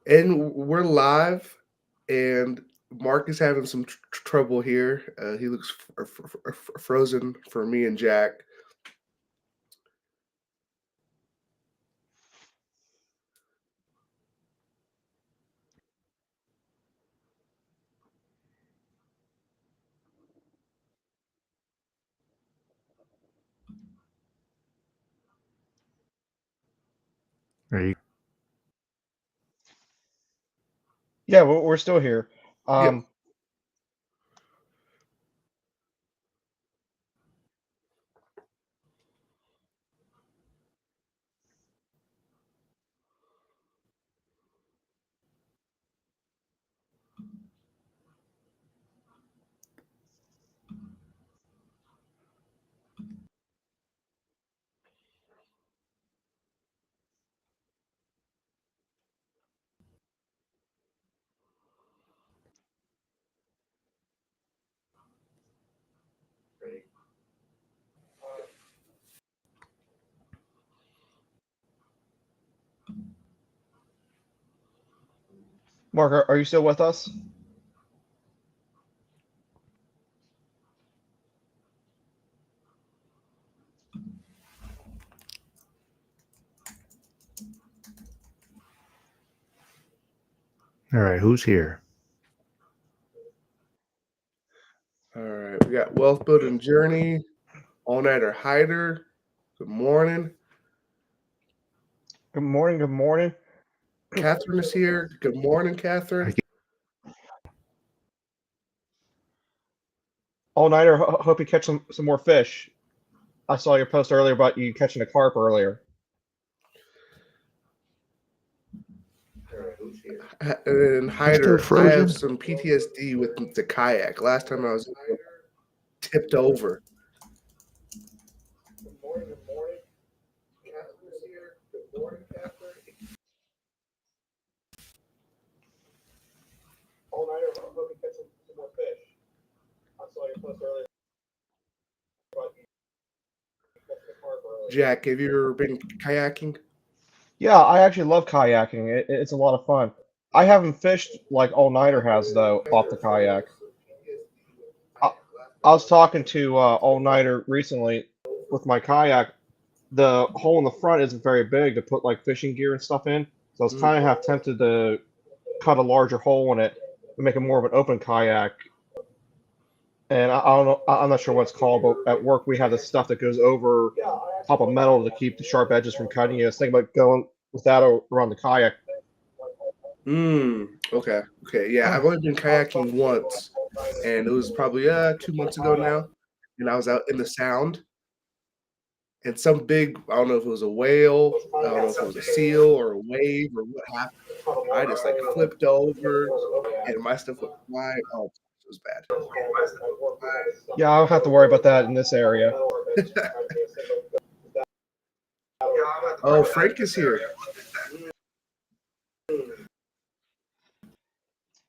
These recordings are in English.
And we're live, and Mark is having some trouble here. He looks frozen for me and Jack. Are you Yeah, we're still here. Yep. Um, Mark, are you still with us? all right? Who's here? All right. We got Wealth Building Journey, All Nighter Hider. Good morning. Good morning. Good morning. Catherine is here. Good morning, I Catherine. can, All nighter. Hope you catch some more fish. I saw your post earlier about you catching a carp earlier. And I'm still Hider, I have frozen. some PTSD with the kayak. Last time I was tipped over. All nighter. Hope you catch some more fish. I saw your post earlier about you catching a carp earlier. Jack, have you ever been kayaking? Yeah, I actually love kayaking. It's a lot of fun. I haven't fished like all nighter has though off the kayak. I, I was talking to all nighter recently with my kayak. The hole in the front isn't very big to put like fishing gear and stuff in. So I was Mm. kind of half tempted to cut a larger hole in it and make it more of an open kayak. And I don't know, I'm not sure what it's called, but at work we have this stuff that goes over top of metal to keep the sharp edges from cutting you. I was thinking about going with that around the kayak. Okay. Okay. Yeah, I've only been kayaking once, and it was probably 2 months ago now. And I was out in the Sound, and some big, I don't know if it was a whale, I don't know if it was a seal or a wave or what happened. I just like flipped over, and my stuff went flying. Oh, it was bad. Yeah, I don't have to worry about that in this area. Oh, Frank is here.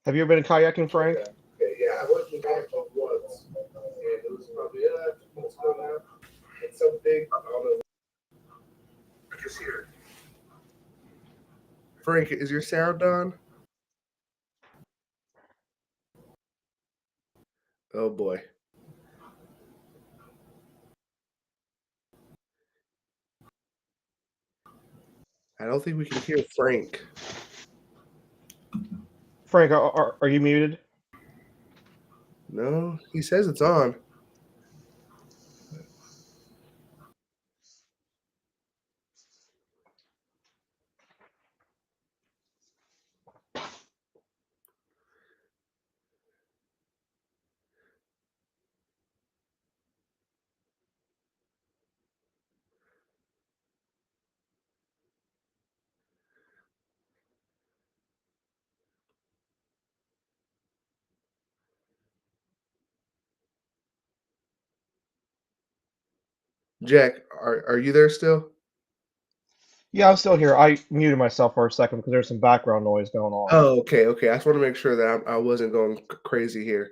Have you ever been kayaking, Frank? Okay, yeah, I went to kayaking once, and it was probably 2 months ago now. And some big, I don't know. Frank is here. Frank, is your sound on? Oh boy. I don't think we can hear Frank. Frank, are you muted? No, he says it's on. Jack, are you there still? Yeah, I'm still here. I muted myself for a second because there's some background noise going on. Oh, okay, okay. I just want to make sure that I wasn't going crazy here.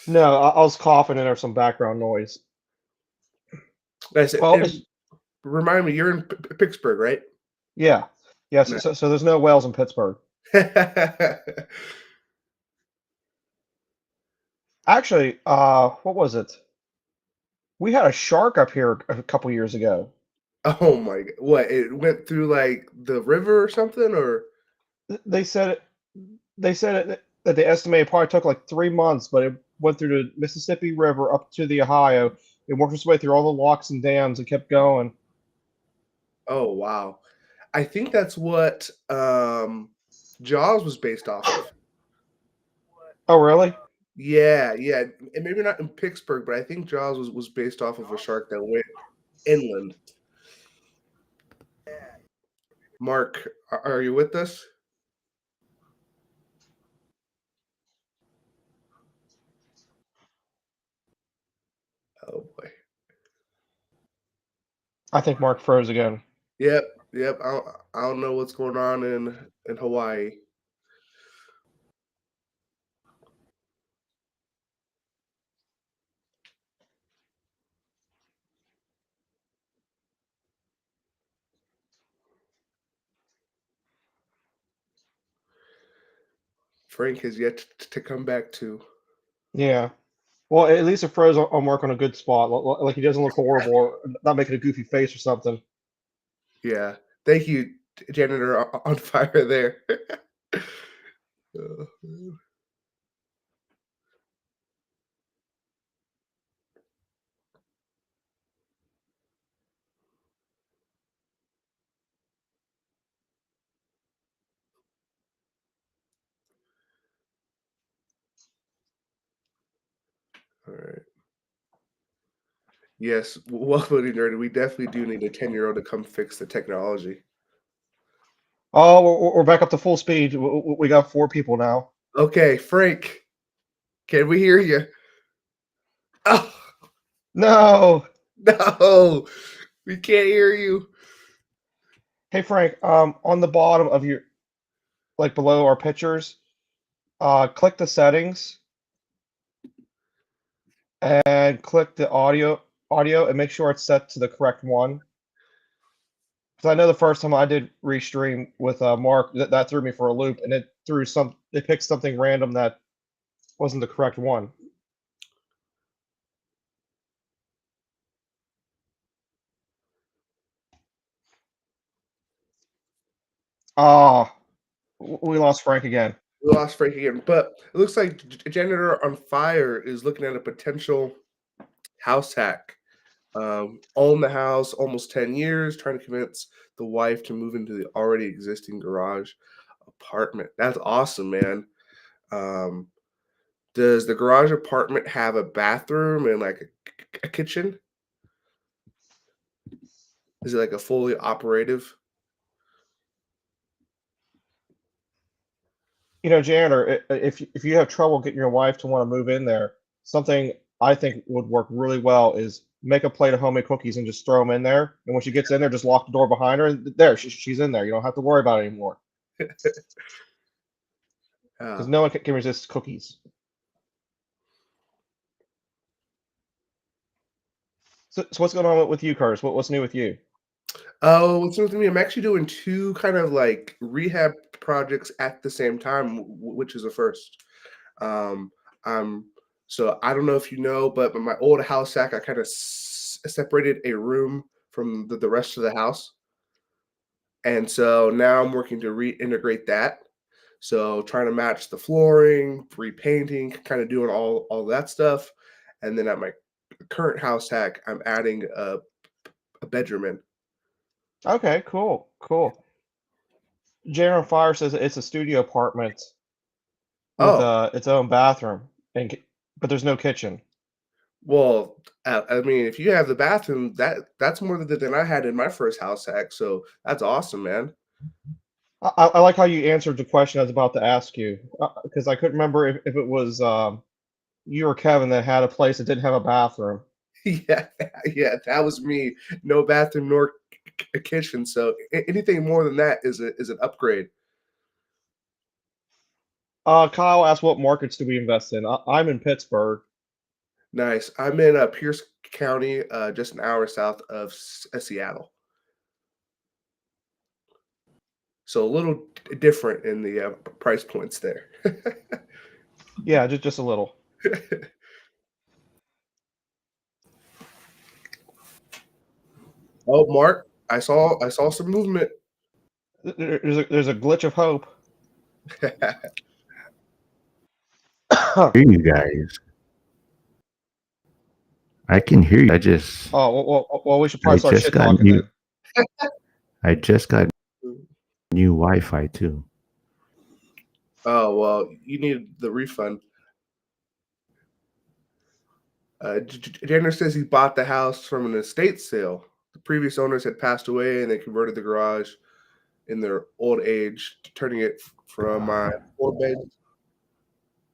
No, I was coughing and there's some background noise. That's it. Well, And remind me, you're in Pittsburgh, right? yeah, yes. No. So there's no whales in Pittsburgh. Actually, what was it? We had a shark up here a couple years ago. Oh my g what, it went through, like, the river or something, or They said that they estimated it probably took like 3 months, but it went through the Mississippi River up to the Ohio. It worked its way through all the locks and dams and kept going. oh, wow. I think that's what, Jaws was based off of. Oh, really? Yeah, yeah, and maybe not in Pittsburgh, but I think Jaws was based off of a shark that went inland. Mark, are you with us? Oh, boy. I think Mark froze again. Yep, yep, I don't know what's going on in Hawaii. Frank has yet to come back to. Yeah. Well, at least it froze on Mark on a good spot. Like he doesn't look horrible or not making a goofy face or something. Yeah. Thank you, janitor on fire there. Oh, man. Alright. Yes, well put, nerd. We definitely do need a 10-year-old to come fix the technology. Oh, we're back up to full speed. We got 4 people now. Okay, Frank, can we hear you? Oh, No. no, we can't hear you. Hey Frank, on the bottom of your like below our pictures, click the settings and click the audio and make sure it's set to the correct one. Because I know the first time I did restream with Mark, that threw me for a loop, and it picked something random that wasn't the correct one. Ah, we lost Frank again. We lost Frank again, but it looks like janitor on fire is looking at a potential house hack. Own the house almost 10 years, trying to convince the wife to move into the already existing garage apartment. That's awesome, man. Um, does the garage apartment have a bathroom and like a kitchen? Is it like a fully operative? You know, janitor, if you have trouble getting your wife to want to move in there, something I think would work really well is make a plate of homemade cookies and just throw them in there. And when she gets in there, just lock the door behind her, and there she's in there. You don't have to worry about it anymore because Uh, no one can resist cookies. So what's going on with you, Curtis? What's new with you? oh, what's new with me? I'm actually doing two kind of like rehab projects at the same time, which is a first. Um, I'm so I don't know if you know, but my old house hack, I kind of separated a room from the rest of the house, and so now I'm working to reintegrate that. So trying to match the flooring, repainting, kind of doing all that stuff, and then at my current house hack, I'm adding a bedroom in. Okay, cool, cool. Janitor Fire says it's a studio apartment with Oh, its own bathroom, but there's no kitchen. well, I mean, if you have the bathroom, that's more than I had in my first house hack, so that's awesome, man. I like how you answered the question I was about to ask you because I couldn't remember if it was you or Kevin that had a place that didn't have a bathroom. Yeah, yeah, that was me. No bathroom nor kitchen, so anything more than that is an upgrade. Kyle asked what markets do we invest in? I'm in Pittsburgh. Nice. I'm in Pierce County, just an hour south of Seattle. so a little different in the price points there. Yeah, just a little. Oh, Mark, I saw some movement. There's a glitch of hope. Hear you guys. I can hear you. Well, we should I probably start just shit got talking new. then. I just got new Wi-Fi too. Oh well, you need the refund. Jenner says he bought the house from an estate sale. The previous owners had passed away, and they converted the garage in their old age, turning it from a 4 bed,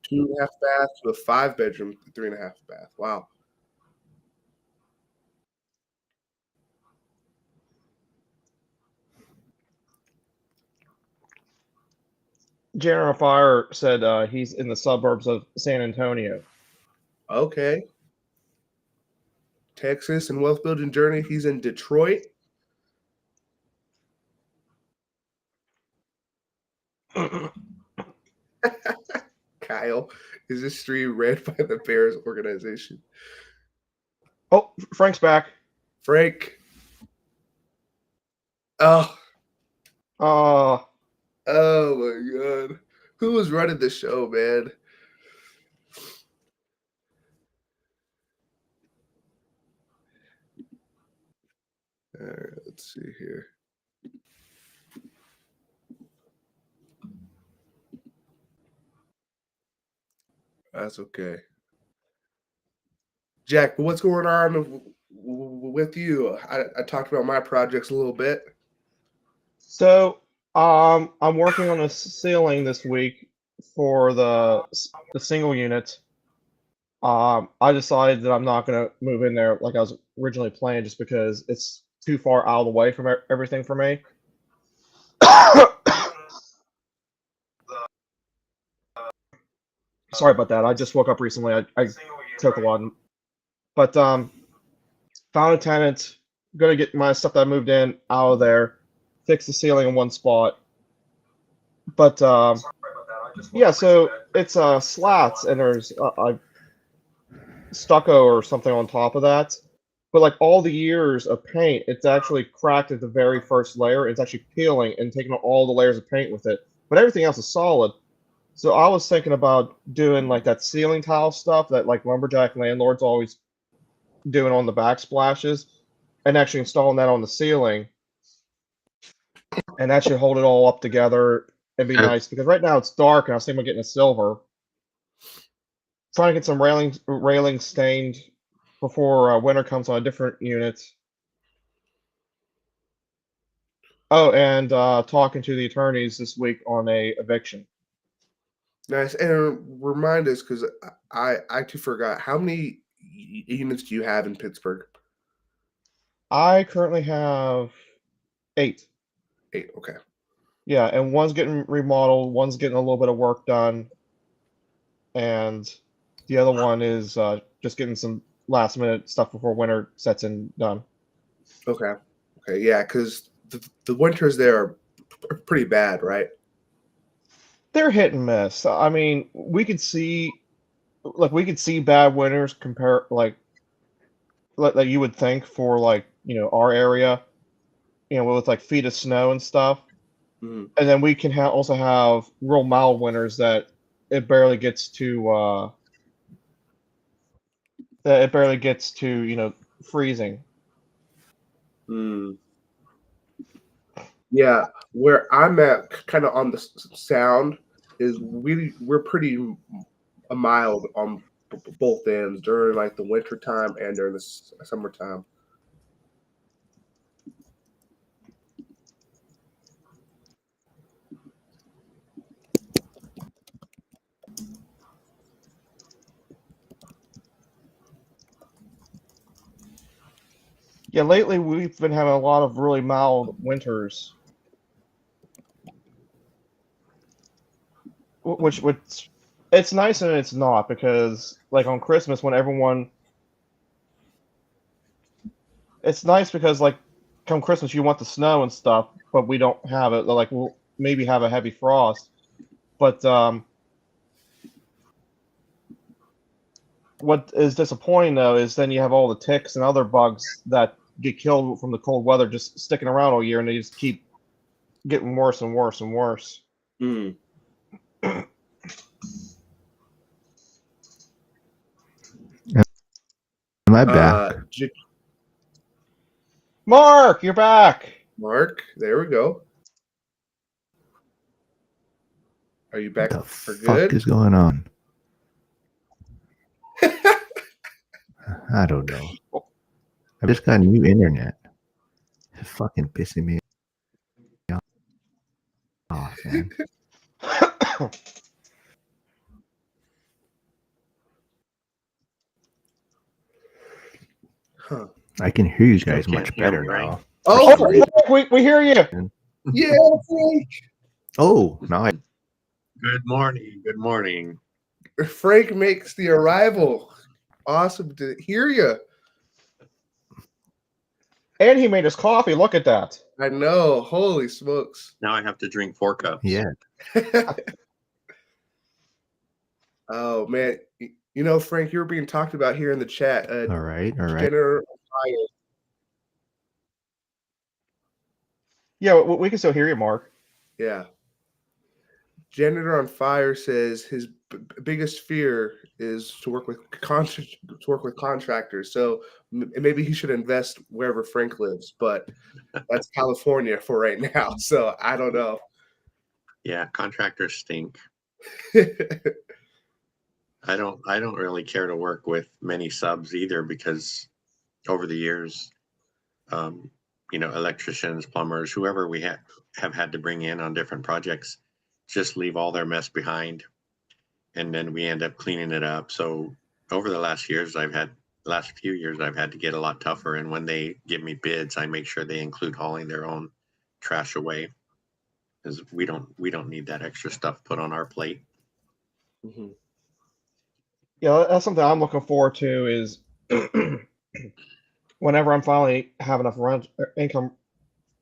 2.5 bath to a 5 bedroom, 3.5 bath. Wow. General Fire said he's in the suburbs of San Antonio. Okay. Texas and wealth building journey. He's in Detroit. Kyle, is this stream read by the Bears organization? Oh, Frank's back. Frank. Oh, Uh, oh my God. Who was running the show, man? All right, let's see here. That's okay. Jack, what's going on with you? I talked about my projects a little bit. so I'm working on a ceiling this week for the single unit. I decided that I'm not gonna move in there like I was originally planning, just because it's too far out of the way from everything for me. Sorry about that. I just woke up recently. I took a lot, but found a tenant. Gonna get my stuff that I moved in out of there, fix the ceiling in one spot. But yeah, so it's slats and there's stucco or something on top of that. But like all the years of paint, it's actually cracked at the very first layer. It's actually peeling and taking all the layers of paint with it. But everything else is solid. So I was thinking about doing like that ceiling tile stuff that like lumberjack landlords always doing on the backsplashes, and actually installing that on the ceiling, and that should hold it all up together and be nice, because right now it's dark and I was thinking about getting a silver. Trying to get some railing stained before winter comes on a different unit. Oh, and talking to the attorneys this week on a eviction. Nice. And remind us, because I actually forgot, how many units do you have in Pittsburgh? I currently have 8. 8. Okay. Yeah, and one's getting remodeled, one's getting a little bit of work done, and the other one is just getting some last minute stuff before winter sets in done. Okay. Okay. Yeah, because the winters there are pretty bad, right? They're hit and miss. I mean, we could see bad winters compare like you would think for like, our area, with like feet of snow and stuff. Mhm. And then we can also have real mild winters it barely gets to freezing. Mm. Yeah, where I'm at, kind of on the sound, is we're pretty mild on both ends during like the winter time and during the summertime. Yeah, lately we've been having a lot of really mild winters, which it's nice and it's not, because like on Christmas when everyone it's nice because like come Christmas you want the snow and stuff, but we don't have it. Like maybe have a heavy frost. But what is disappointing though is then you have all the ticks and other bugs that get killed from the cold weather just sticking around all year, and they just keep getting worse and worse and worse. Mm. Am I back? Mark, you're back. Mark, there we go. Are you back What the for fuck good? is going on? I don't know. I just got new internet. It's fucking pissing me off, man. Huh. I can hear you Still guys can't much hear better me, right? now. Oh, Oh, we hear you. yeah, Frank. Oh, now I Good morning. Good morning. Frank makes the arrival. Awesome to hear you. And he made us coffee. Look at that. I know. Holy smokes. Now I have to drink 4 cups. yeah. Oh man, you know, Frank, you were being talked about here in the chat. All right. Jenner Fire. Yeah, we can still hear you, Mark. Yeah. Janitor on Fire says his biggest fear is to work with contractors. So maybe he should invest wherever Frank lives, but that's California for right now. So I don't know. Yeah, contractors stink. I don't really care to work with many subs either, because over the years, electricians, plumbers, whoever we have had to bring in on different projects, just leave all their mess behind, and then we end up cleaning it up. So over the last few years, I've had to get a lot tougher. And when they give me bids, I make sure they include hauling their own trash away, because we don't need that extra stuff put on our plate. Mm-hmm. Yeah, that's something I'm looking forward to is whenever I'm finally have enough rent income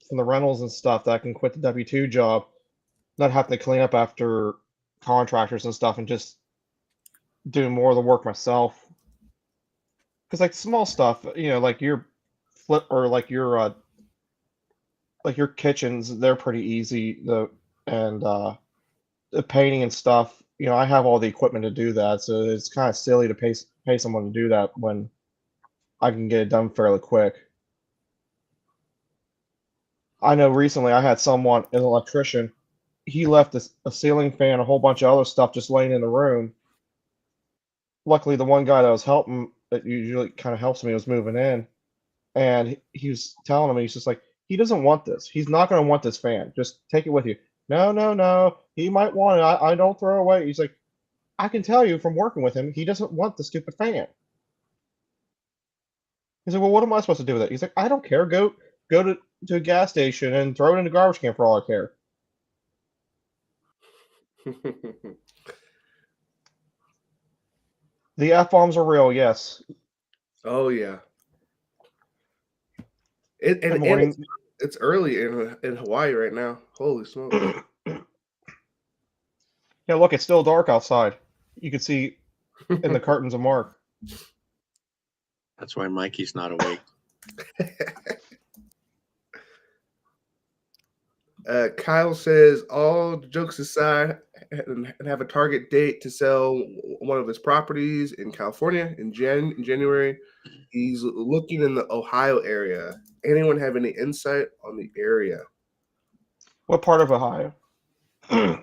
from the rentals and stuff that I can quit the W-2 job, not having to clean up after contractors and stuff, and just doing more of the work myself. Because like small stuff, like your flip or like your kitchens, they're pretty easy. The painting and stuff, I have all the equipment to do that, so it's kind of silly to pay someone to do that when I can get it done fairly quick. I know recently I had someone, an electrician, he left a ceiling fan, a whole bunch of other stuff just laying in the room. Luckily, the one guy that was helping, that usually kind of helps me, was moving in, and he was telling me, he's just like, he doesn't want this. He's not going to want this fan. Just take it with you. No, no, no. He might want it. I don't throw it away. He's like, I can tell you from working with him, he doesn't want the stupid fan. He's like, well, what am I supposed to do with it? He's like, I don't care. Go to a gas station and throw it in the garbage can for all I care. The F-bombs are real, yes. Oh yeah. Good morning. It's early in Hawaii right now. Holy smokes. Yeah, look, it's still dark outside. You can see in the curtains of Mark. That's why Mikey's not awake. Kyle says, all jokes aside, and have a target date to sell one of his properties in California in January. He's looking in the Ohio area. Anyone have any insight on the area? What part of Ohio? Yeah,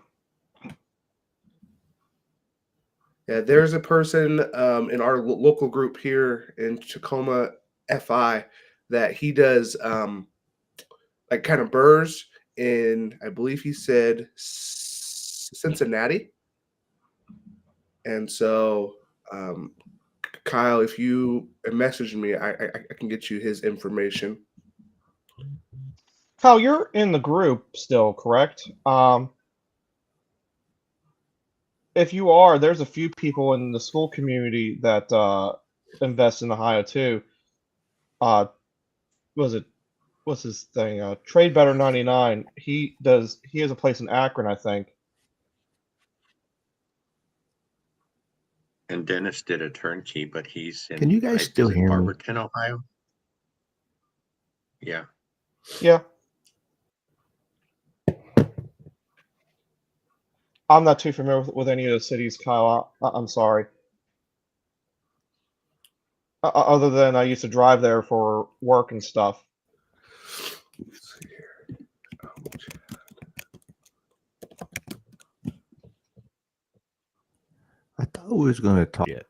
there's a person in our local group here in Tacoma, F.I.R.E, that he does like kind of burrs in, I believe he said Cincinnati. And so, Kyle, if you message me, I can get you his information. Kyle, you're in the group still, correct? If you are, there's a few people in the school community that invest in Ohio too. Was it what's his thing? Trade Better 99. He has a place in Akron, I think. And Dennis did a turnkey, but he's in. Can you guys still hear me? Barberton, Ohio? Yeah. Yeah. I'm not too familiar with any of the cities, Kyle. I'm sorry. Other than I used to drive there for work and stuff. Let's see here. I thought we was gonna talk yet.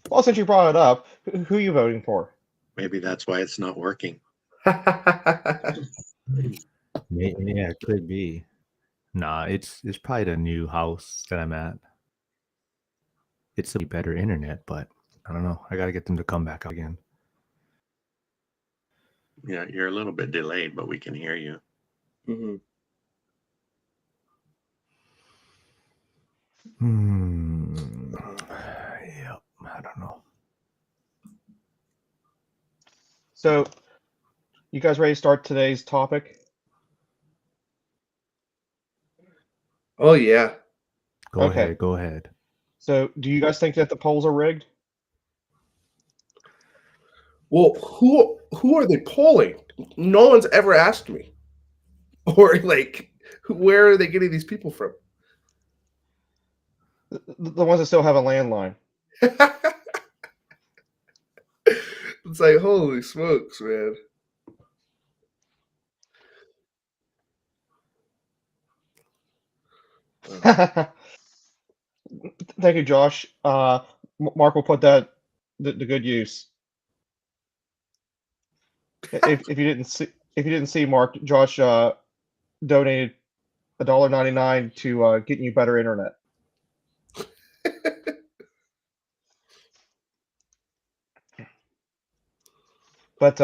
Well, since you brought it up, who are you voting for? Maybe that's why it's not working. Yeah, it could be. Nah, it's probably the new house that I'm at. It's a better internet, but I don't know. I gotta get them to come back again. Yeah, you're a little bit delayed, but we can hear you. Mm-hmm. Yep, I don't know. So, you guys ready to start today's topic? Oh yeah. Go Okay. ahead, go ahead. So, do you guys think that the polls are rigged? Well, who are they polling? No one's ever asked me. Or like, where are they getting these people from? The ones that still have a landline. It's like, holy smokes, man. Thank you, Josh. Mark will put that to good use. If you didn't see Mark, Josh donated $1.99 to getting you better internet. But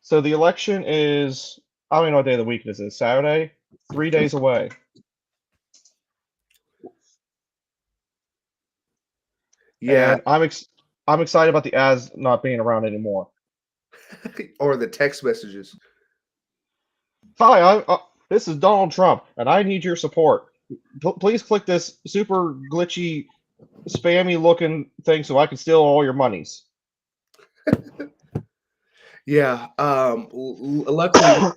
so the election is, I don't even know what day of the week this is. Saturday, 3 days away. Yeah. And I'm excited about the ads not being around anymore. Or the text messages. Hi, this is Donald Trump, and I need your support. Please click this super glitchy, spammy looking thing so I can steal all your monies. Yeah. Luckily,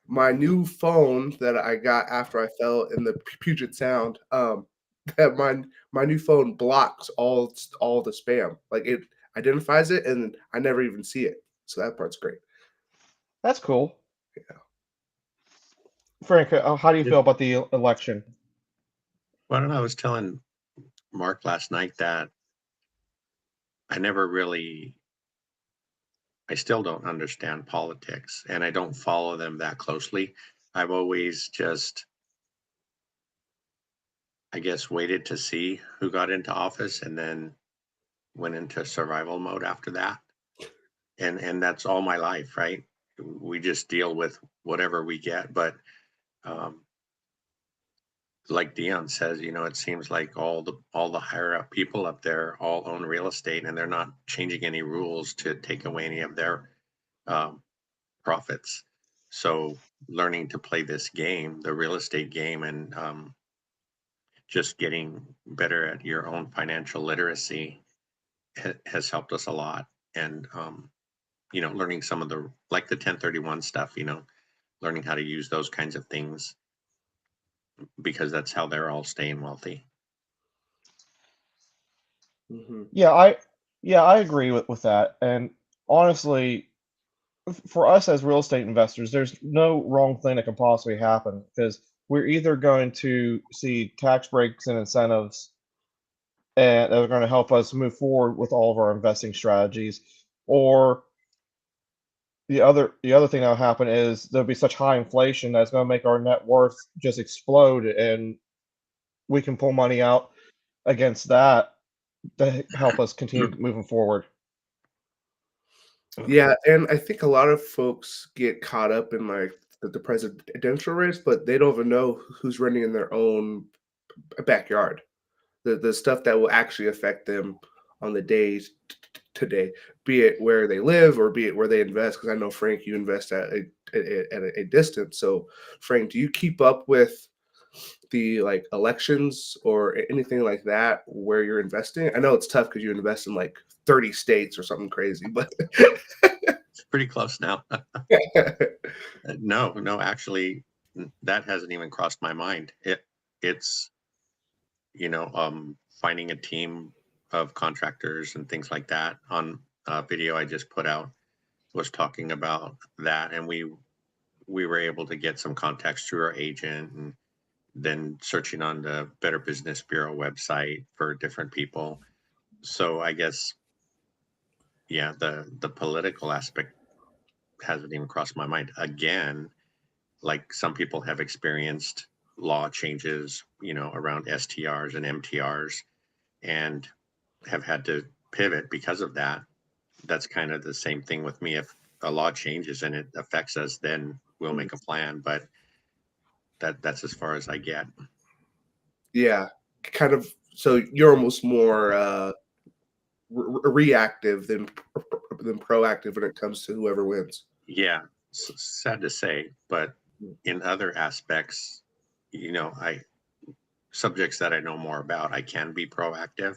my new phone that I got after I fell in the Puget Sound, that my new phone blocks all the spam. Like it identifies it, and I never even see it. So that part's great. That's cool. Yeah. Frank, how do you feel about the election? Well, I don't know. I was telling Mark last night that I still don't understand politics, and I don't follow them that closely. I've always just, I guess, waited to see who got into office and then went into survival mode after that. And that's all my life, right? We just deal with whatever we get. But like Dion says, it seems like all the higher up people up there all own real estate, and they're not changing any rules to take away any of their profits. So learning to play this game, the real estate game, and just getting better at your own financial literacy has helped us a lot. And learning some of the 1031 stuff, learning how to use those kinds of things, because that's how they're all staying wealthy. Mm-hmm. Yeah, I agree with that. And honestly, for us as real estate investors, there's no wrong thing that can possibly happen because we're either going to see tax breaks and incentives and that are going to help us move forward with all of our investing strategies, or the other thing that'll happen is there'll be such high inflation that's going to make our net worth just explode, and we can pull money out against that to help us continue moving forward. Yeah, and I think a lot of folks get caught up in like the presidential race, but they don't even know who's running in their own backyard. The stuff that will actually affect them on the day today, be it where they live or be it where they invest. Because I know Frank, you invest at a distance. So, Frank, do you keep up with the like elections or anything like that where you're investing? I know it's tough because you invest in like 30 states or something crazy, but It's pretty close now. No, actually, that hasn't even crossed my mind. It's finding a team of contractors and things like that. On a video I just put out was talking about that, and we were able to get some contacts through our agent, and then searching on the Better Business Bureau website for different people. So I guess, yeah, the political aspect hasn't even crossed my mind. Again, like some people have experienced law changes, around STRs and MTRs, and have had to pivot because of that. That's kind of the same thing with me. If a law changes and it affects us, then we'll make a plan. But that's as far as I get. yeah, kind of. So you're almost more reactive than proactive when it comes to whoever wins. Yeah, sad to say, but in other aspects, I subjects that I know more about, I can be proactive.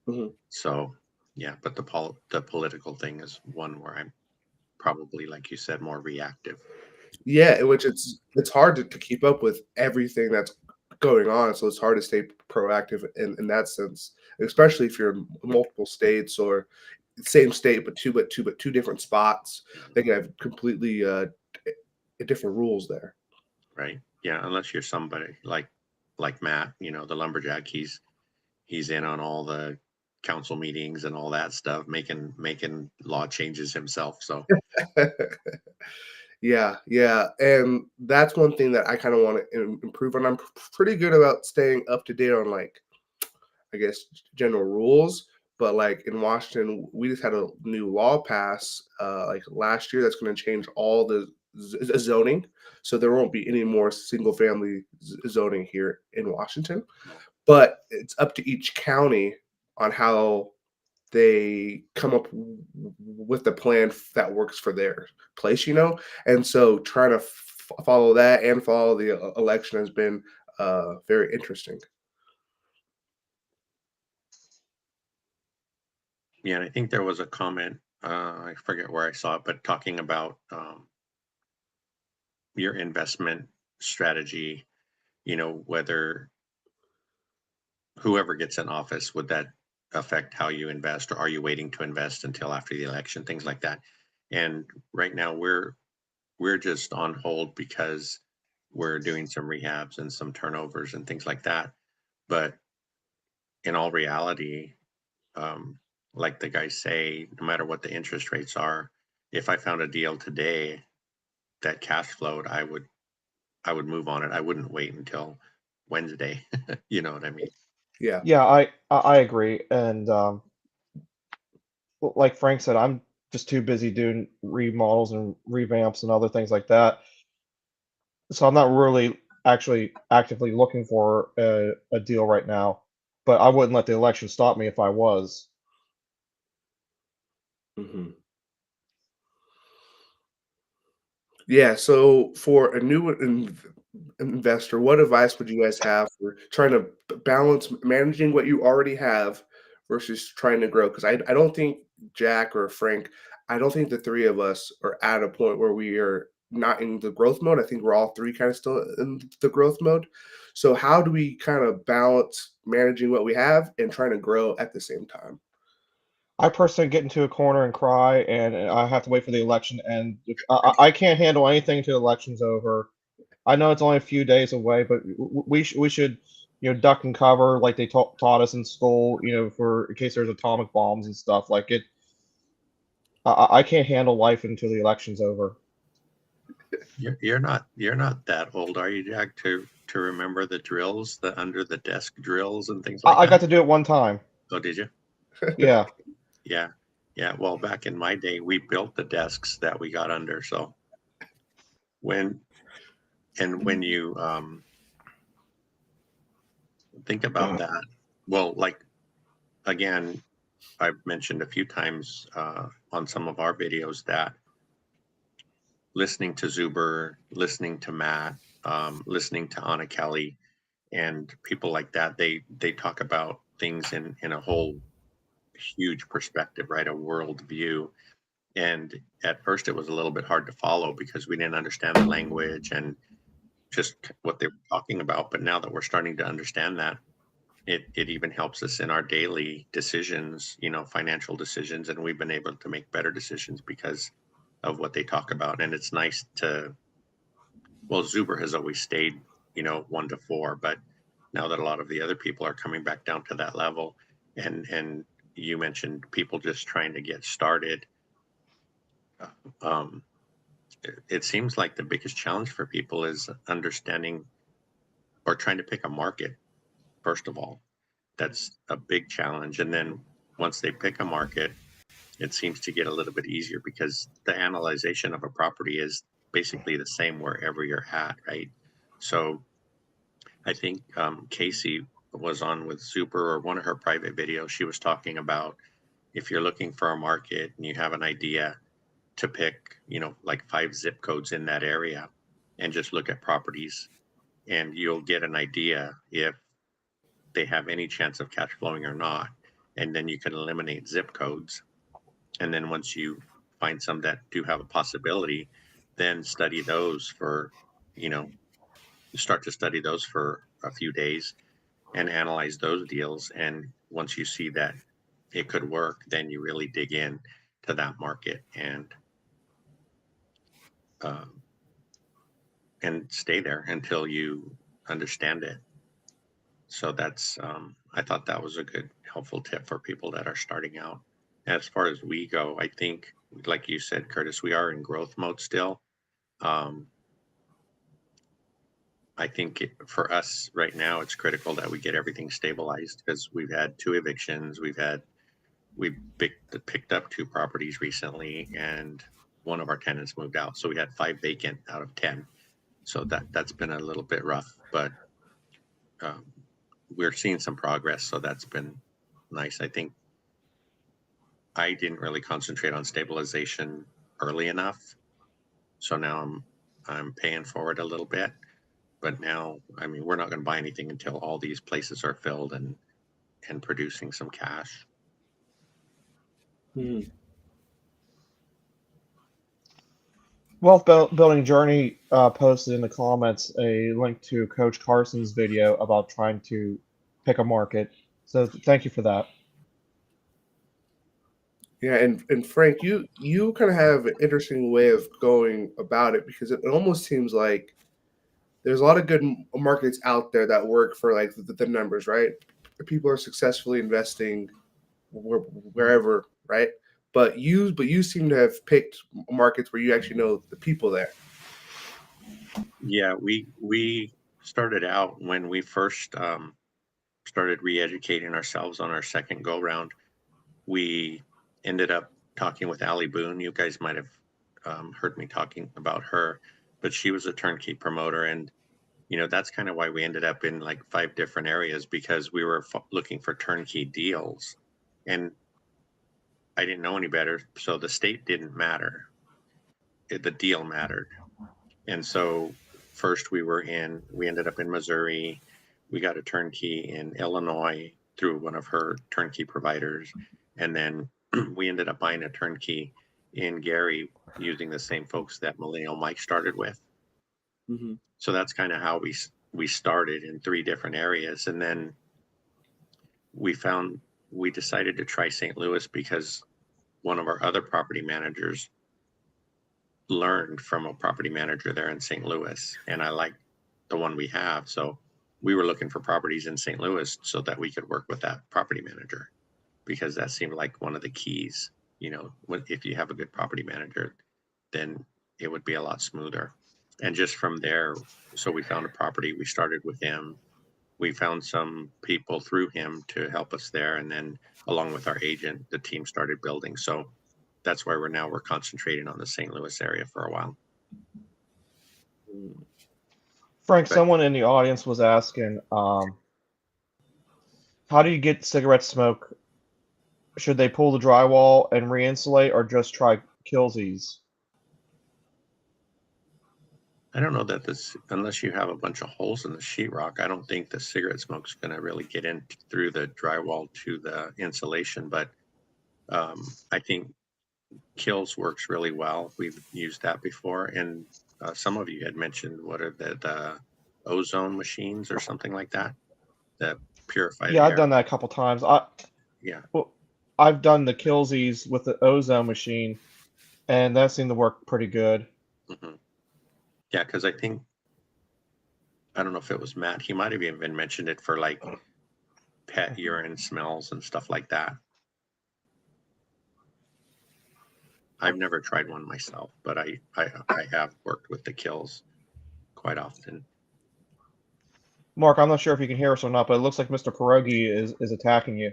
Mhm. So yeah, but the political thing is one where I'm probably, like you said, more reactive. Yeah, in which it's hard to keep up with everything that's going on, so it's hard to stay proactive in that sense, especially if you're in multiple states or same state but two different spots. They can have completely different rules there. Right. Yeah, unless you're somebody like Matt, the lumberjack, he's in on all the council meetings and all that stuff, making law changes himself. So Yeah, yeah, and that's one thing that I kind of want to improve on. I'm pretty good about staying up to date on like I guess general rules, but like in Washington, we just had a new law pass like last year that's going to change all the zoning, so there won't be any more single family zoning here in Washington. But it's up to each county on how they come up with the plan that works for their place, And so trying to follow that and follow the election has been very interesting. yeah, and I think there was a comment, I forget where I saw it, but talking about your investment strategy, whether whoever gets in office, would that affect how you invest, or are you waiting to invest until after the election, things like that. And right now we're just on hold because we're doing some rehabs and some turnovers and things like that. But in all reality, um, like the guys say, no matter what the interest rates are, if I found a deal today that cash flowed, I would move on it. I wouldn't wait until Wednesday. You know what I mean? Yeah. Yeah, I agree, and like Frank said, I'm just too busy doing remodels and revamps and other things like that. So I'm not really actually actively looking for a deal right now. But I wouldn't let the election stop me if I was. Mhm. Yeah, so for a new investor, what advice would you guys have for trying to balance managing what you already have versus trying to grow? Because I don't think Jack or Frank, I don't think the three of us are at a point where we are not in the growth mode. I think we're all three kind of still in the growth mode. So how do we kind of balance managing what we have and trying to grow at the same time? I personally get into a corner and cry, and I have to wait for the election to end. I can't handle anything until the election's over. I know it's only a few days away, but we should duck and cover like they taught us in school, for in case there's atomic bombs and stuff like it. I can't handle life until the election's over. You're not that old, are you, Jack, to remember the drills, the under the desk drills and things like I that? got to do it one time. Oh, did you? Yeah. Yeah. Yeah. Well, back in my day, we built the desks that we got under. So when when you think about that, well, like again, I've mentioned a few times on some of our videos that listening to Zuber, listening to Matt, listening to Anna Kelly, and people like that, they talk about things in a whole huge perspective, right? A world view. And at first it was a little bit hard to follow because we didn't understand the language and just what they were talking about. But now that we're starting to understand that, it even helps us in our daily decisions, financial decisions, and we've been able to make better decisions because of what they talk about. And it's nice to, well, Zuber has always stayed, 1 to 4, but now that a lot of the other people are coming back down to that level, and you mentioned people just trying to get started, um, it seems like the biggest challenge for people is understanding or trying to pick a market, first of all. That's a big challenge. And then once they pick a market, it seems to get a little bit easier because the analyzation of a property is basically the same wherever you're at, right? So I think Casey was on with Super or one of her private videos. She was talking about if you're looking for a market and you have an idea to pick, like 5 zip codes in that area and just look at properties and you'll get an idea if they have any chance of cash flowing or not. And then you can eliminate zip codes. And then once you find some that do have a possibility, then study those for, you know, start to study those for a few days and analyze those deals. And once you see that it could work, then you really dig in to that market um, and stay there until you understand it. So that's I thought that was a good helpful tip for people that are starting out. As far as we go, I think, like you said, Curtis, we are in growth mode still. Um, I think for us right now, it's critical that we get everything stabilized because we've had 2 evictions. We picked up 2 properties recently, and one of our tenants moved out. So we had 5 vacant out of 10. So that's been a little bit rough, but um, we're seeing some progress. So that's been nice. I think I didn't really concentrate on stabilization early enough. So now I'm paying for it a little bit. But now, I mean, we're not going to buy anything until all these places are filled and producing some cash. Hmm. Wealth Building Journey posted in the comments a link to Coach Carson's video about trying to pick a market. So thank you for that. Yeah, and Frank, you kind of have an interesting way of going about it because it almost seems like there's a lot of good markets out there that work for like the numbers, right? People are successfully investing wherever, right? But you seem to have picked markets where you actually know the people there. Yeah, we started out when we first started re-educating ourselves on our second go round. We ended up talking with Allie Boone. You guys might have heard me talking about her, but she was a turnkey promoter, and that's kind of why we ended up in like 5 different areas because we were looking for turnkey deals, and I didn't know any better, so the state didn't matter. The deal mattered. And so first we ended up in Missouri. We got a turnkey in Illinois through one of her turnkey providers. And then we ended up buying a turnkey in Gary using the same folks that Millennial Mike started with. Mm-hmm. So that's kind of how we started in 3 different areas. And then we decided to try St. Louis because one of our other property managers learned from a property manager there in St. Louis, and I liked the one we have. So we were looking for properties in St. Louis so that we could work with that property manager because that seemed like one of the keys. If you have a good property manager, then it would be a lot smoother. And just from there, so we found a property, we started with him. We found some people through him to help us there. And then along with our agent, the team started building. So that's why we're concentrating on the St. Louis area for a while. Frank, But someone in the audience was asking, how do you get cigarette smoke should they pull the drywall and re-insulate or just try Killsies? I don't know that this, unless you have a bunch of holes in the sheetrock, I don't think the cigarette smoke's going to really get in through the drywall to the insulation. But I think Kills works really well. We've used that before, and some of you had mentioned what are the ozone machines or something like that that purify the Yeah, I've air. done that a couple times. Yeah. Well, I've done the Killsies with the ozone machine, and that seemed to work pretty good. Mm-hmm. Yeah, because I think, I don't know if it was Matt, he might have even mentioned it for like pet urine smells and stuff like that. I've never tried one myself, but I have worked with the Kills quite often. Mark, I'm not sure if you can hear us or not, but it looks like Mr. Pierogi is attacking you.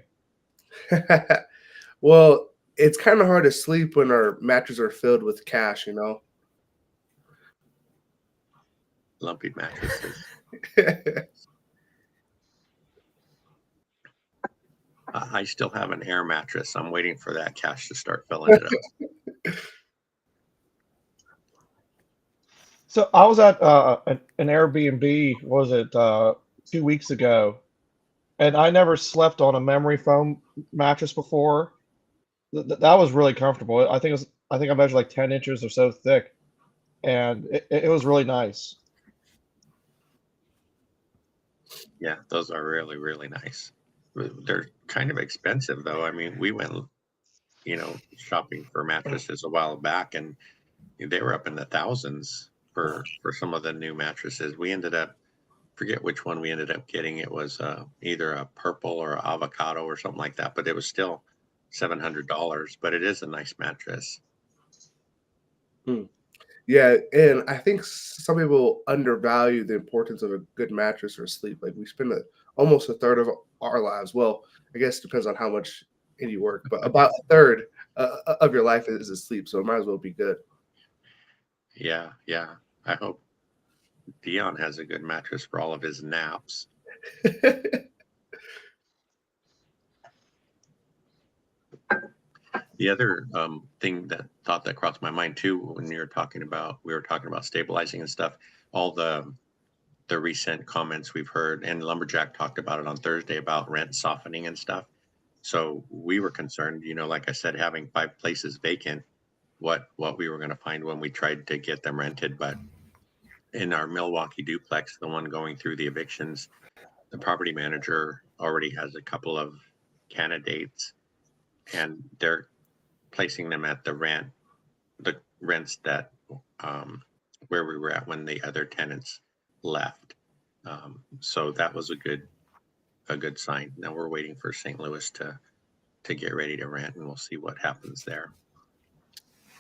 Well, it's kind of hard to sleep when our mattresses are filled with cash, you know? Lumpy mattresses. I still have an air mattress. I'm waiting for that cash to start filling it up. So I was at an Airbnb, was it 2 weeks ago, and I never slept on a memory foam mattress before. That was really comfortable. I think I measured like 10 inches or so thick, and it was really nice. Yeah, those are really, really nice. They're kind of expensive though. I mean, we went, shopping for mattresses a while back, and they were up in the thousands for some of the new mattresses. We ended up, forget which one we ended up getting. It was either a purple or avocado or something like that, but it was still $700. But it is a nice mattress. Yeah, and I think some people undervalue the importance of a good mattress or sleep. Like we spend almost a third of our lives. Well, I guess it depends on how much you work, but about a third of your life is asleep. So it might as well be good. Yeah, yeah. I hope Dion has a good mattress for all of his naps. The other thing that crossed my mind too, when we were talking about stabilizing and stuff, all the recent comments we've heard, and Lumberjack talked about it on Thursday about rent softening and stuff. So we were concerned, like I said, having 5 places vacant, what we were going to find when we tried to get them rented. But in our Milwaukee duplex, the one going through the evictions, the property manager already has a couple of candidates, and they're placing them at the rents that where we were at when the other tenants left. So that was a good sign. Now we're waiting for St. Louis to get ready to rent, and we'll see what happens there.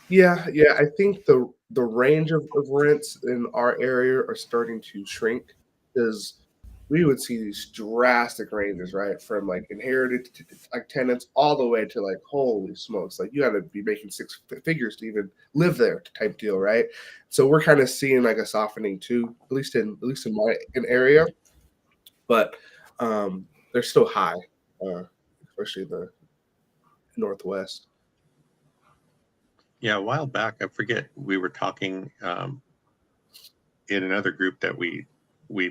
Yeah, I think the range of rents in our area are starting to shrink because we would see these drastic ranges, right? From like inherited like tenants all the way to like holy smokes, like you got to be making six figures to even live there type deal, right? So we're kind of seeing like a softening too, at least in my area, but they're still high, especially the Northwest. Yeah, a while back, I forget, we were talking in another group that we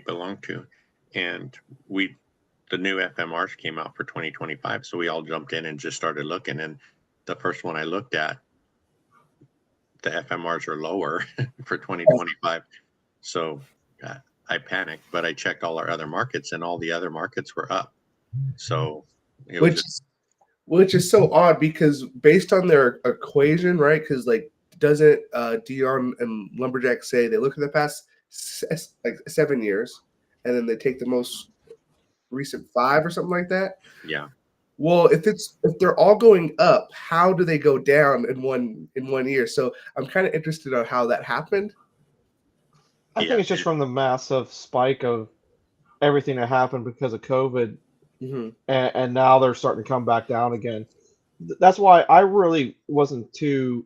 belong to, and the new FMRs came out for 2025, so we all jumped in and just started looking. And the first one I looked at, the FMRs are lower for 2025. So I panicked, but I checked all our other markets, and all the other markets were up. So it was Which Which is so odd because based on their equation, right? Because like, doesn't Dion and Lumberjack say they look at the past like 7 years, and then they take the most recent 5 or something like that? yeah. Well, if they're all going up, how do they go down in 1 year? So I'm kind of interested on how that happened. I Yeah. think it's just from the massive spike of everything that happened because of COVID, Hmm. and now they're starting to come back down again. That's why I really wasn't too.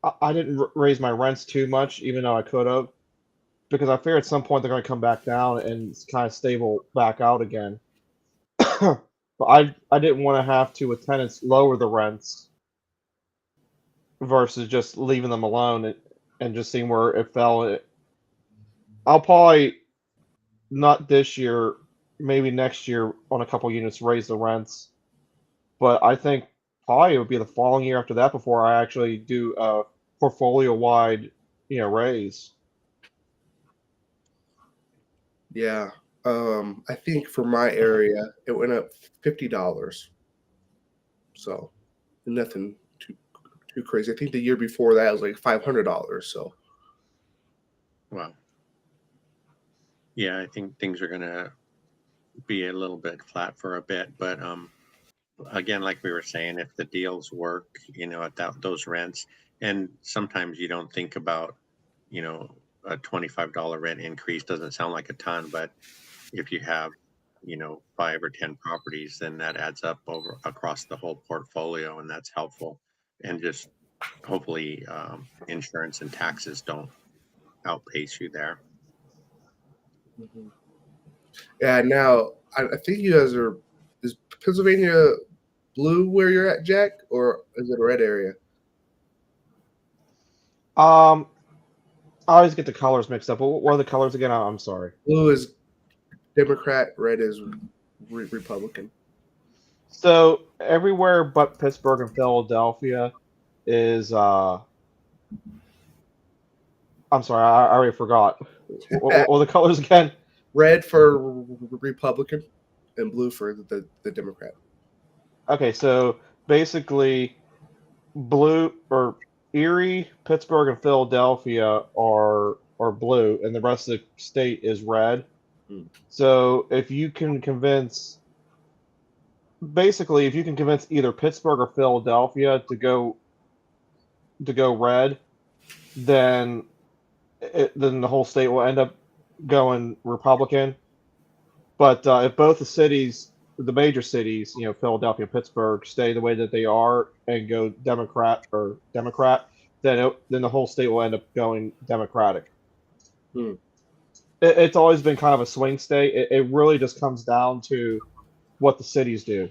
I didn't raise my rents too much, even though I could have, because I figure at some point they're going to come back down and kind of stable back out again. But I didn't want to have to, with tenants, lower the rents versus just leaving them alone and just seeing where it fell. I'll probably not this year, maybe next year on a couple units raise the rents, but I think probably it would be the following year after that before I actually do a portfolio wide, raise. Yeah. I think for my area, it went up $50. So nothing too crazy. I think the year before that was like $500. So Wow. Yeah, I think things are gonna be a little bit flat for a bit, but again, like we were saying, if the deals work, at those rents, and sometimes you don't think about, a $25 rent increase doesn't sound like a ton, but if you have, 5 or 10 properties, then that adds up over across the whole portfolio, and that's helpful. And just hopefully, insurance and taxes don't outpace you there. mhm. Yeah. Now I think you guys are. Is Pennsylvania blue where you're at, Jack, or is it a red area? Um, I always get the colors mixed up. What are the colors again? I'm sorry. Blue is Democrat, red is Republican. So everywhere but Pittsburgh and Philadelphia is I'm sorry, I already forgot. What were the colors again? Red for Republican and blue for the Democrat. Okay, so basically blue or Erie, Pittsburgh, and Philadelphia are blue, and the rest of the state is red. Mm. So if you can convince either Pittsburgh or Philadelphia to go red, then then the whole state will end up going Republican. But if both the major cities, Philadelphia and Pittsburgh, stay the way that they are and go Democrat, then the whole state will end up going Democratic. Hmm. It's always been kind of a swing state. It really just comes down to what the cities do.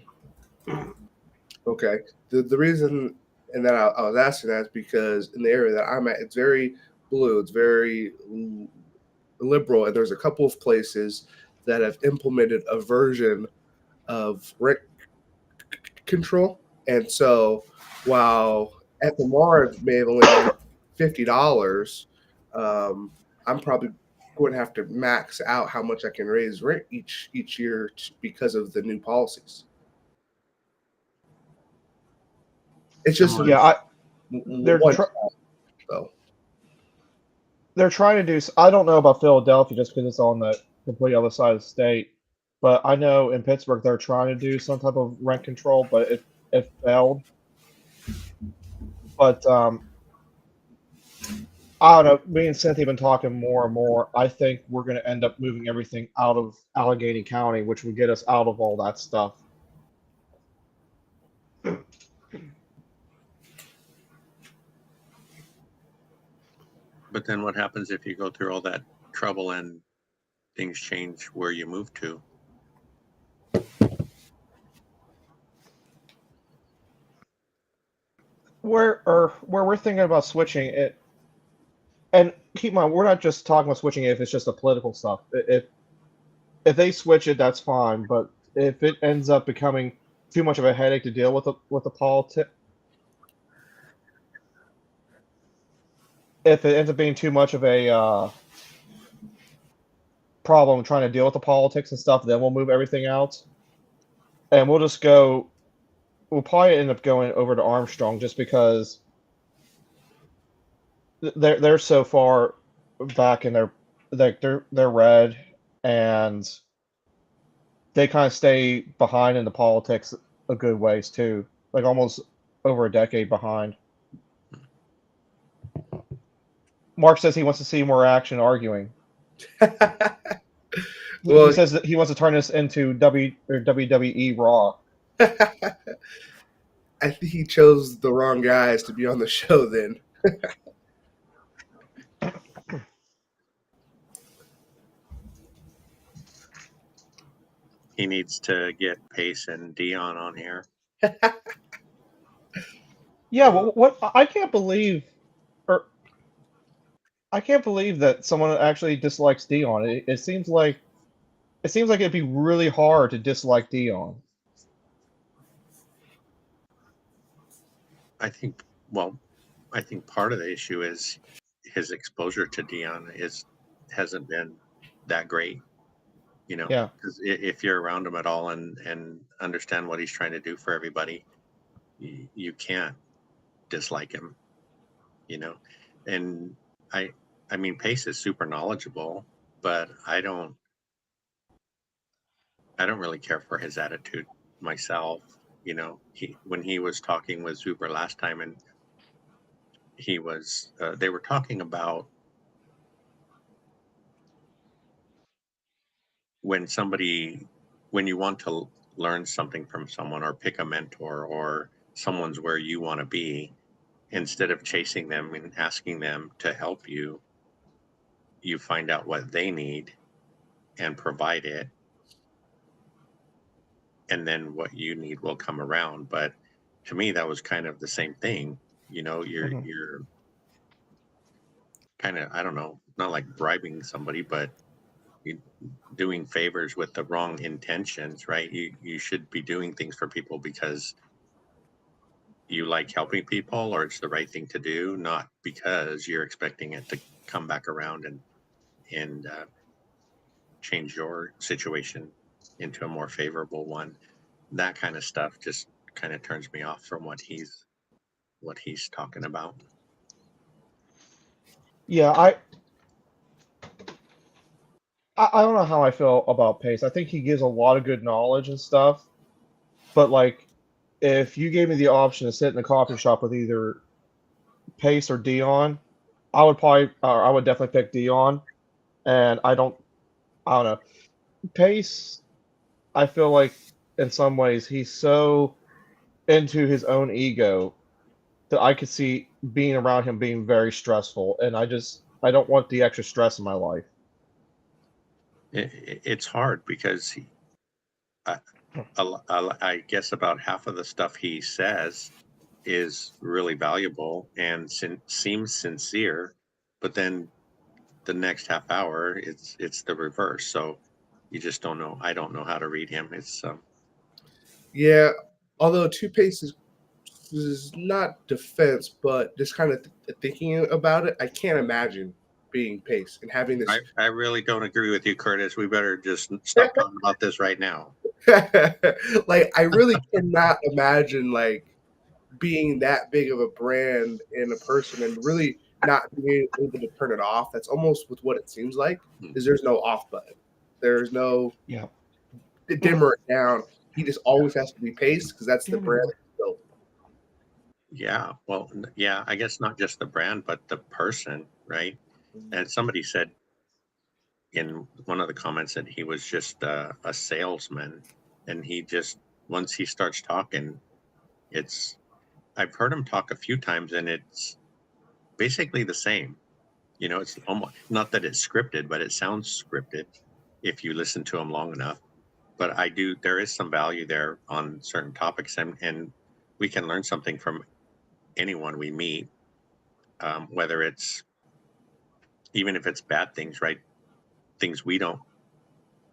Okay. The reason and that I was asking that is because in the area that I'm at, it's very blue. It's very liberal, and there's a couple of places that have implemented a version of rent control. And so while FMR may have only been $50, I'm probably going to have to max out how much I can raise rent each year because of the new policies. It's just Yeah, they're one though. they're trying to do. I don't know about Philadelphia just because it's on the complete other side of the state, but I know in Pittsburgh they're trying to do some type of rent control, but it failed. But I don't know. Me and Cynthia have been talking more and more. I think we're going to end up moving everything out of Allegheny County, which would get us out of all that stuff. But then what happens if you go through all that trouble and things change where you move to? Where we're thinking about switching it, and keep in mind, we're not just talking about switching it if it's just the political stuff. If they switch it, that's fine. But if it ends up becoming too much of a headache to deal with the politics, if it ends up being too much of a problem trying to deal with the politics and stuff, then we'll move everything out, and we'll just go. We'll probably end up going over to Armstrong just because they're so far back in their like they're red and they kind of stay behind in the politics a good ways too, like almost over a decade behind. Mark says he wants to see more action arguing. Well, He says that he wants to turn this into WWE Raw. I think he chose the wrong guys to be on the show then. he needs to get Pace and Dion on here. Yeah, what I can't believe, or I can't believe that someone actually dislikes Dion. It seems like it'd be really hard to dislike Dion. I think, well, I think part of the issue is his exposure to Dion hasn't been that great, you know, Yeah. because if you're around him at all and understand what he's trying to do for everybody, you can't dislike him, you know. And I mean, Pace is super knowledgeable, but I don't really care for his attitude myself. You know, when he was talking with Zuber last time, and he was they were talking about when you want to learn something from someone or pick a mentor or someone's where you want to be, instead of chasing them and asking them to help you, you find out what they need and provide it, and then what you need will come around. But to me, that was kind of the same thing. You know, Mhm. you're kind of, I don't know, not like bribing somebody, but you, doing favors with the wrong intentions, right? You should be doing things for people because you like helping people or it's the right thing to do, not because you're expecting it to come back around and change your situation into a more favorable one. That kind of stuff just kind of turns me off from what he's talking about. Yeah, I don't know how I feel about Pace. I think he gives a lot of good knowledge and stuff, but like if you gave me the option to sit in a coffee shop with either Pace or Dion, I would definitely pick Dion. And I don't know. Pace, I feel like in some ways he's so into his own ego that I could see being around him being very stressful, and I don't want the extra stress in my life. It's hard because I, I guess about half of the stuff he says is really valuable and seems sincere, but then the next half hour it's the reverse. So you just don't know. I don't know how to read him. It's Yeah, although Toothpaste is not defense, but just kind of thinking about it, I can't imagine being Pace and having this. I really don't agree with you, Curtis. We better just stop talking about this right now. Like, I really cannot imagine like being that big of a brand in a person and really not being able to turn it off. That's almost with what it seems like. Is there's no off button. There's no Yeah. dimmer it down. He just always has to be Pace because that's the brand he's built. Yeah, well, yeah, I guess not just the brand, but the person, right? And somebody said in one of the comments that he was just a salesman, and he just once he starts talking, it's I've heard him talk a few times, and it's basically the same. You know, it's almost not that it's scripted, but it sounds scripted if you listen to him long enough. But there is some value there on certain topics, and we can learn something from anyone we meet, whether it's even if it's bad things, right? Things we don't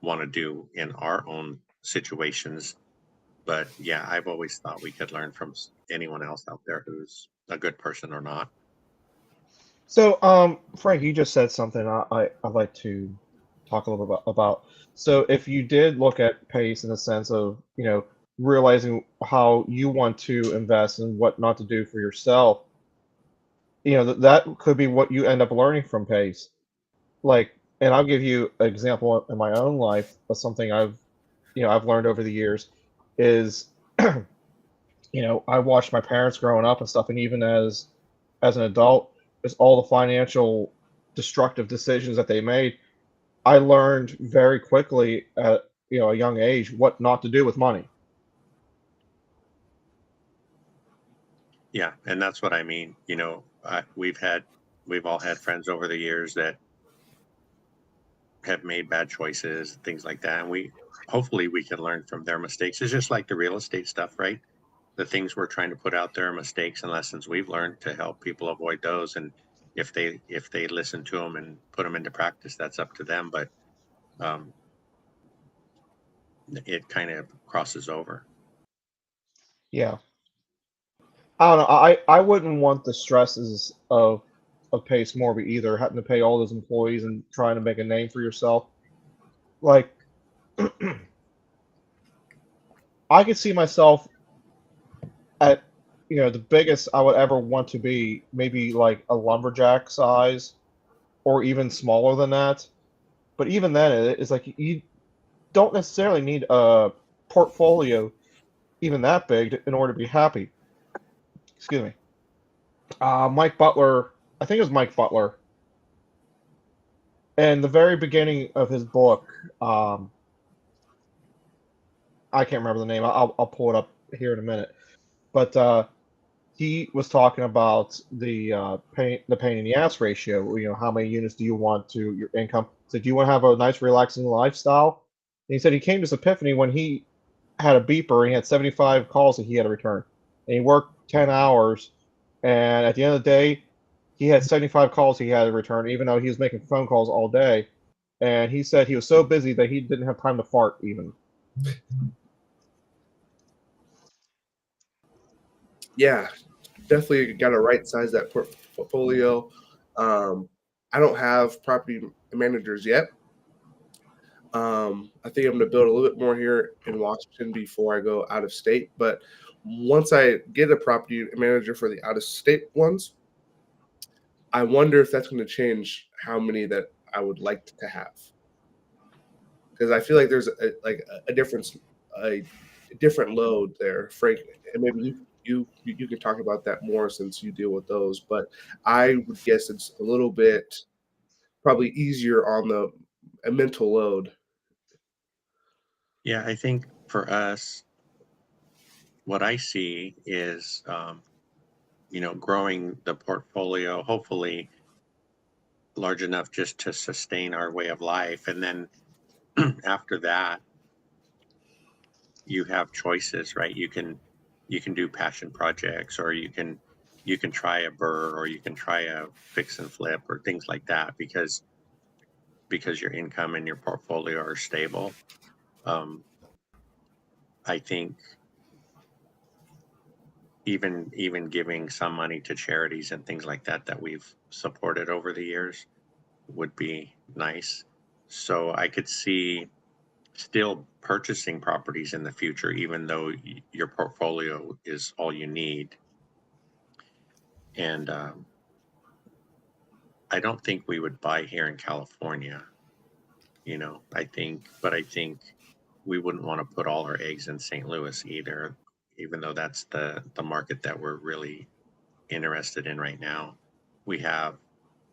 want to do in our own situations. But yeah, I've always thought we could learn from anyone else out there who's a good person or not. So, Frank, you just said something I'd like to talk a little bit about. So, if you did look at Pace in the sense of, realizing how you want to invest and what not to do for yourself, that could be what you end up learning from Pace. Like, and I'll give you an example in my own life of something I've learned over the years is, I watched my parents growing up and stuff, and even as an adult, just all the financial destructive decisions that they made, I learned very quickly at a young age what not to do with money. Yeah, and that's what I mean. You know, we've all had friends over the years that have made bad choices, things like that. And hopefully we can learn from their mistakes. It's just like the real estate stuff, right? The things we're trying to put out there are mistakes and lessons we've learned to help people avoid those. And if they listen to them and put them into practice, that's up to them. But um, it kind of crosses over. Yeah. I don't know. I wouldn't want the stresses of Pace Morby either, having to pay all those employees and trying to make a name for yourself. Like, I could see myself at, the biggest I would ever want to be, maybe like a lumberjack size, or even smaller than that. But even then, it's like you don't necessarily need a portfolio even that big in order to be happy. Excuse me. Mike Butler, I think it was Mike Butler, and the very beginning of his book, um, I can't remember the name. I'll pull it up here in a minute. But he was talking about the pain in the ass ratio. How many units do you want to your income? So do you want to have a nice relaxing lifestyle? And he said he came to this epiphany when he had a beeper and he had 75 calls that he had to return. And he worked 10 hours, and at the end of the day, he had 75 calls he had to return, even though he was making phone calls all day. And he said he was so busy that he didn't have time to fart even. Yeah, definitely got to right size that portfolio. I don't have property managers yet. I think I'm going to build a little bit more here in Washington before I go out of state. But once I get a property manager for the out of state ones, I wonder if that's going to change how many that I would like to have. Because I feel like there's a difference, a different load there, Frank, and maybe you can talk about that more since you deal with those. But I would guess it's a little bit probably easier on the a mental load. Yeah, I think for us, what I see is, growing the portfolio, hopefully large enough just to sustain our way of life. And then after that, you have choices, right? You can do passion projects, or you can try a burr, or you can try a fix and flip, or things like that, because your income and your portfolio are stable. I think even giving some money to charities and things like that we've supported over the years would be nice. So I could see still purchasing properties in the future, even though your portfolio is all you need. And I don't think we would buy here in California. I think we wouldn't want to put all our eggs in St. Louis either, even though that's the market that we're really interested in right now. We have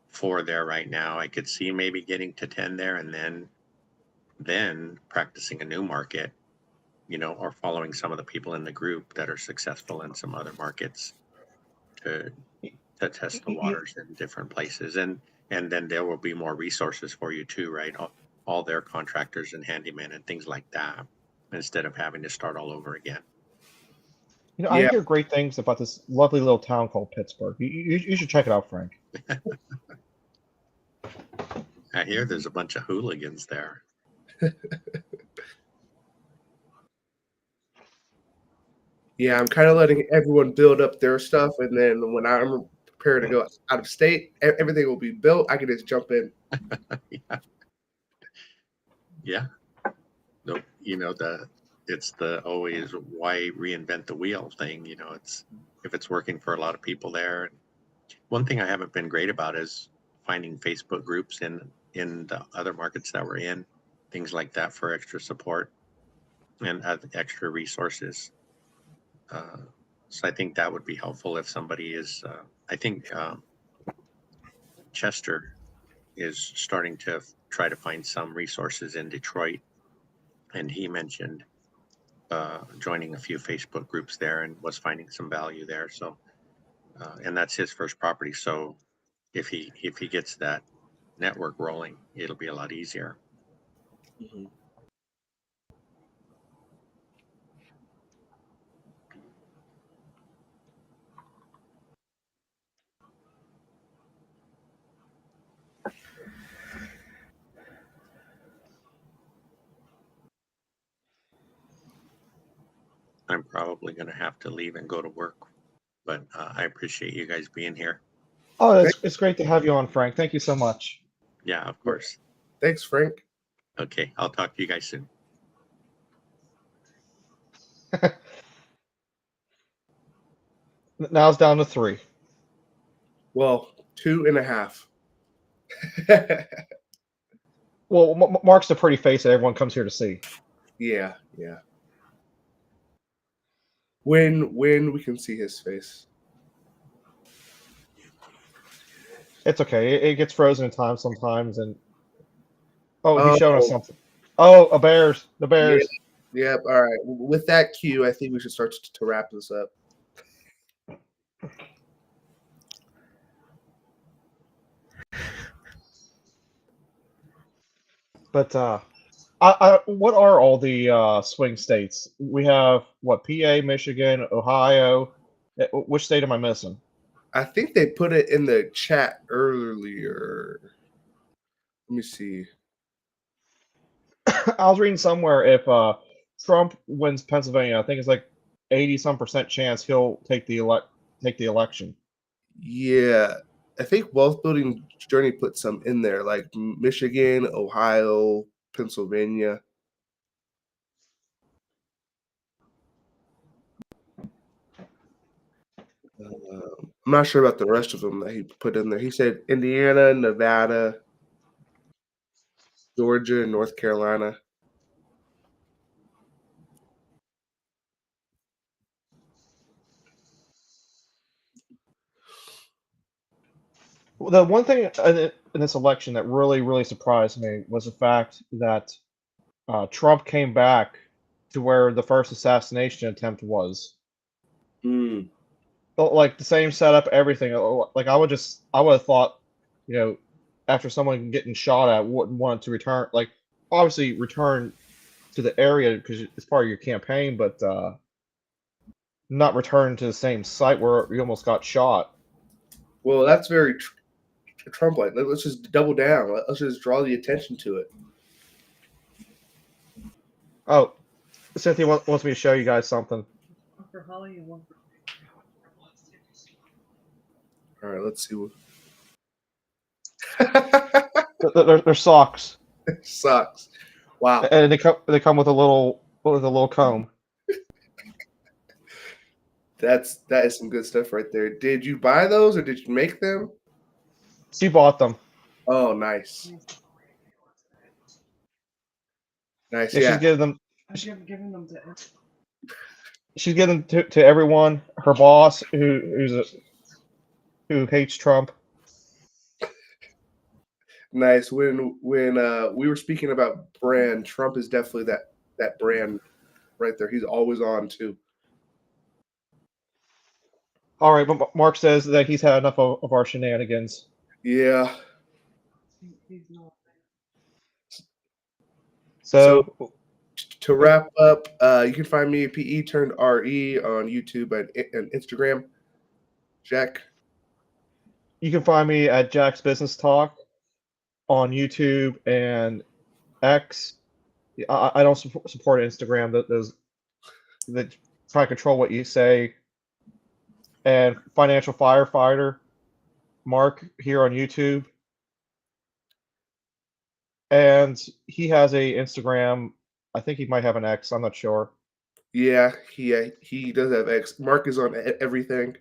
4 there right now. I could see maybe getting to 10 there, and then practicing a new market, or following some of the people in the group that are successful in some other markets to test the waters in different places. And then there will be more resources for you too, right? All their contractors and handymen and things like that, instead of having to start all over again. I Yeah, hear great things about this lovely little town called Pittsburgh. You should check it out, Frank. I hear there's a bunch of hooligans there. yeah, I'm kind of letting everyone build up their stuff, and then when I'm prepared to go out of state, everything will be built. I can just jump in. Yeah. No, it's the always why reinvent the wheel thing. If it's working for a lot of people there. One thing I haven't been great about is finding Facebook groups in the other markets that we're in, things like that, for extra support and extra resources. So I think that would be helpful if somebody is. I think Chester is starting to try to find some resources in Detroit, and he mentioned joining a few Facebook groups there and was finding some value there. So, and that's his first property. So if he gets that network rolling, it'll be a lot easier. Mhm. I'm probably going to have to leave and go to work, but I appreciate you guys being here. Oh, it's great to have you on, Frank. Thank you so much. Yeah, of course. Thanks, Frank. Okay, I'll talk to you guys soon. Now it's down to 3. Well, 2.5. Well, Mark's the pretty face that everyone comes here to see. Yeah, yeah. When we can see his face. It's okay. It gets frozen in time sometimes, and oh, he's Oh, showing us something. Oh, the yeah, Bears. yep. All right. With that cue, I think we should start to wrap this up. But what are all the swing states? We have what? PA, Michigan, Ohio. Which state am I missing? I think they put it in the chat earlier. Let me see. I was reading somewhere if Trump wins Pennsylvania, I think it's like 80% chance he'll take the election. Yeah, I think Wealth Building Journey put some in there, like Michigan, Ohio, Pennsylvania. I'm not sure about the rest of them that he put in there. He said Indiana, Nevada, Georgia, and North Carolina. The one thing in this election that really surprised me was the fact that Trump came back to where the first assassination attempt was. Mm. Like the same setup, everything. Like I would have thought, after someone getting shot at, wouldn't want to return. Like obviously return to the area because it's part of your campaign, but not return to the same site where you almost got shot. Well, that's very Trump-like. Let's just double down. Let's just draw the attention to it. Oh, Cynthia wants me to show you guys something. For Holly, one for All right, let's see. They're socks, Sucks. Wow. and they come with a little comb. That is some good stuff right there. Did you buy those or did you make them? She bought them. Oh, nice. Nice. Yeah, Yeah. she's giving them. I've given them to She's giving them to everyone. Her boss, who hates Trump. Nice. When we were speaking about brand, Trump is definitely that brand right there. He's always on too. All right, but Mark says that he's had enough of our shenanigans. Yeah. he's not. So To wrap up, you can find me PE turned RE on YouTube and Instagram. Jack. you can find me at Jack's Business Talk on YouTube and X. I don't support Instagram. That try to control what you say. And Financial Firefighter, Mark here on YouTube. And he has a Instagram. I think he might have an X. I'm not sure. Yeah, he does have X. Mark is on everything.